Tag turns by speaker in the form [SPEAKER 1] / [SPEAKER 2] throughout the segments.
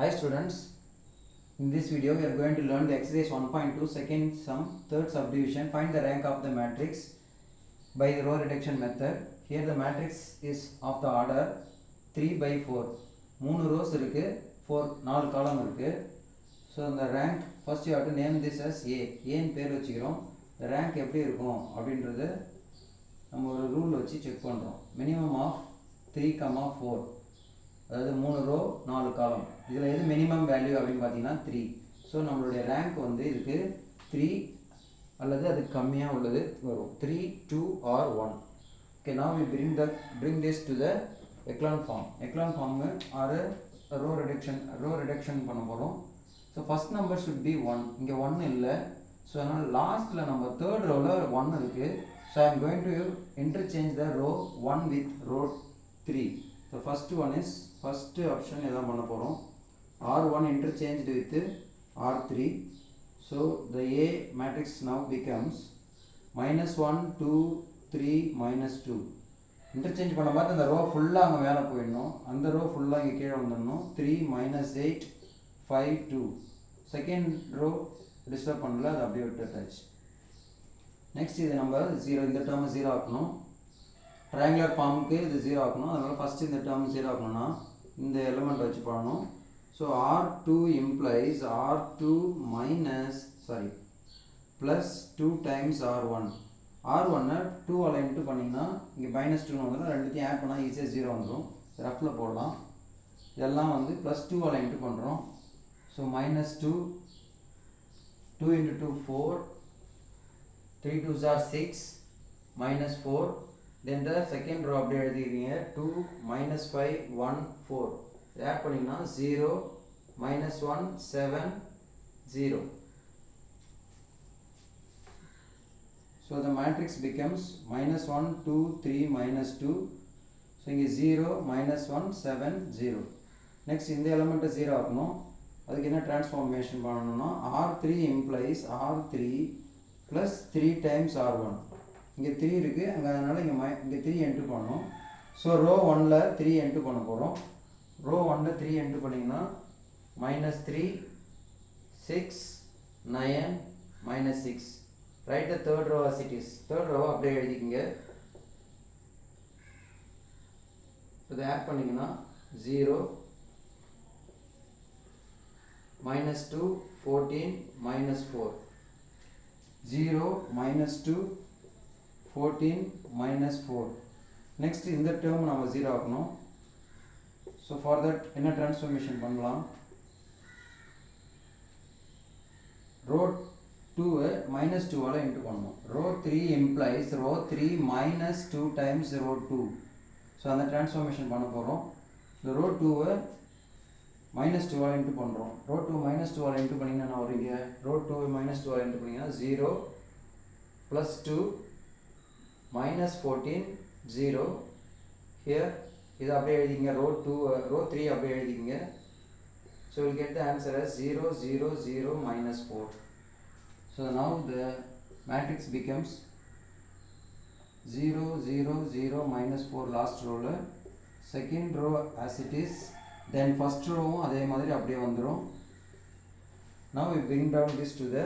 [SPEAKER 1] Hi students, in this video we are going to learn the exercise 1.2 second sum third subdivision. Find the rank of the matrix by the row reduction method. Here the matrix is of the order 3 by 4. 3 rows இருக்கு 4 column இருக்கு. So the rank first you have to name this as A. A ன்னு பேர் வச்சுக்கிறோம். The rank எப்படி இருக்கும் அப்படின்றது நம்ம ஒரு ரூல் வச்சு செக் பண்றோம். Minimum of 3, 4. அதாவது 3 ரோ 4 காலம். இதில் எது மினிமம் வேல்யூ அப்படின்னு பார்த்தீங்கன்னா 3. ஸோ நம்மளுடைய ரேங்க் வந்து இதுக்கு 3 அல்லது அது கம்மியாக உள்ளது வரும். 3, 2 or 1. Okay, now we bring this to the echelon form. Echelon form or row reduction பண்ண போகிறோம். So first number should be 1. இங்கே 1 இல்லை. ஸோ அதனால் லாஸ்ட்டில் நம்ம தேர்ட் ரோவில் 1 இருக்குது. So I am going to interchange the row 1 with row 3. The first one is first option எதான் பண்ண போகிறோம். R1 interchanged with R3. So the A matrix now becomes -1, 2, 3, -2. interchange பண்ண பார்த்து அந்த ரோ ஃபுல்லாக அங்கே மேலே போயிடணும். அந்த ரோ ஃபுல்லாக இங்கே கீழே வந்துடணும். 3, -8, 5, 2. செகண்ட் ரோ டிஸ்டர்ப் பண்ணல, அது அப்படியே விட்டுட்டாச்சு. நெக்ஸ்ட் இது நம்ம 0, இந்த டேர்ம் 0 ஆக்கணும். ட்ரையாங்குலர் ஃபார்முக்கு இது 0 ஆக்கணும். அதனால் ஃபஸ்ட்டு இந்த டேர்ம் 0 ஆக்கணும்னா இந்த எலிமெண்ட் வச்சு பண்ணணும். So R2 implies R2 plus 2 times R1. R1 2 into பண்ணிங்கன்னா இங்கே -2 வந்துடும். ரெண்டுத்தையும் ஆட் பண்ணால் ஈஸியாக 0 வந்துடும். ரஃபில் போடலாம். இதெல்லாம் வந்து +2 இன்ட்டு பண்ணுறோம். So -2, 2 into 2 4, 3 2s are 6, -4. Then the second row அப்படியே எழுதிக்கிறீங்க. 2, -5, 1, 4. ஆட் பண்ணிங்கன்னா 0, -1, 7, 0. So the matrix becomes -1, 2, 3, -2. So இங்கே 0, -1, 7, 0. Next இந்த எலிமெண்ட்டை 0 ஆக்கணும். அதுக்கு என்ன டிரான்ஸ்ஃபார்மேஷன் பண்ணணும்னா R3 implies R3 plus 3 times R1. இங்கே 3 இருக்குது, அங்கே அதனால் இங்கே 3 என்ட்ரு பண்ணணும். ஸோ ரோ 1ல் 3 என்ட்ரு பண்ண போகிறோம். ரோ 1ல் 3 என்ட்ரு பண்ணிங்கன்னா -3, 6, 9, -6. Write the third row as it is. Third ரோவை அப்படியே எழுதிக்கிங்க. இதை ஆட் பண்ணிங்கன்னா 0, -2, 14, -4. 0, -2, 14, -4. Next இந்த டேர்ம் நம்ம 0 ஆக்கணும். ஸோ ஃபார் தட் என்ன டிரான்ஸ்ஃபார்மேஷன் பண்ணலாம். ரோ 2 -2 இன்ட்டு பண்ணணும். Row 3 implies row 3 -2 times row 2. So அந்த டிரான்ஸ்ஃபார்மேஷன் பண்ண போகிறோம். இந்த ரோ 2 -2 இன்ட்டு பண்ணுறோம். ரோ 2 -2 இன்ட்டு பண்ணிங்கன்னா நான் ஒரு ரோ 2 -2 இன்ட்டு பண்ணிங்கன்னா 0 +2 -14, 0. Here இது அப்படியே எழுதிங்க. ரோ 3 அப்படியே எழுதிங்க. So we'll get the answer as 0, 0, 0, -4. So now the matrix becomes 0, 0, 0, -4 last row. Second row as it is. Then first row அதே மாதிரி அப்படியே வந்துடும். Now we bring down this to the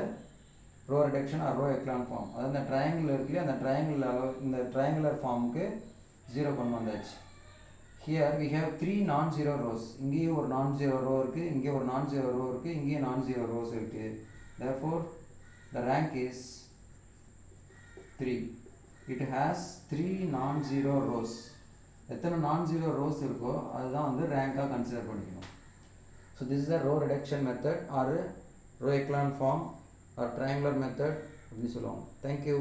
[SPEAKER 1] row reduction or row echelon form. அதாவது இந்த triangle இருக்குல்லையா, அந்த இந்த triangular ஃபார்முக்கு 0 கொண்டு வந்தாச்சு. Here we have 3 non-zero rows. இங்கேயும் ஒரு non-zero row இருக்குது, இங்கே ஒரு non-zero row இருக்குது, இங்கேயும் non-zero rows இருக்குது. Therefore the rank is 3. It has 3 non-zero rows. எத்தனை non-zero rows இருக்கோ அதுதான் வந்து ரேங்காக கன்சிடர் பண்ணிக்கணும். So this is the row reduction method or row echelon form or triangular method அப்படின்னு சொல்லுவாங்க. Thank you.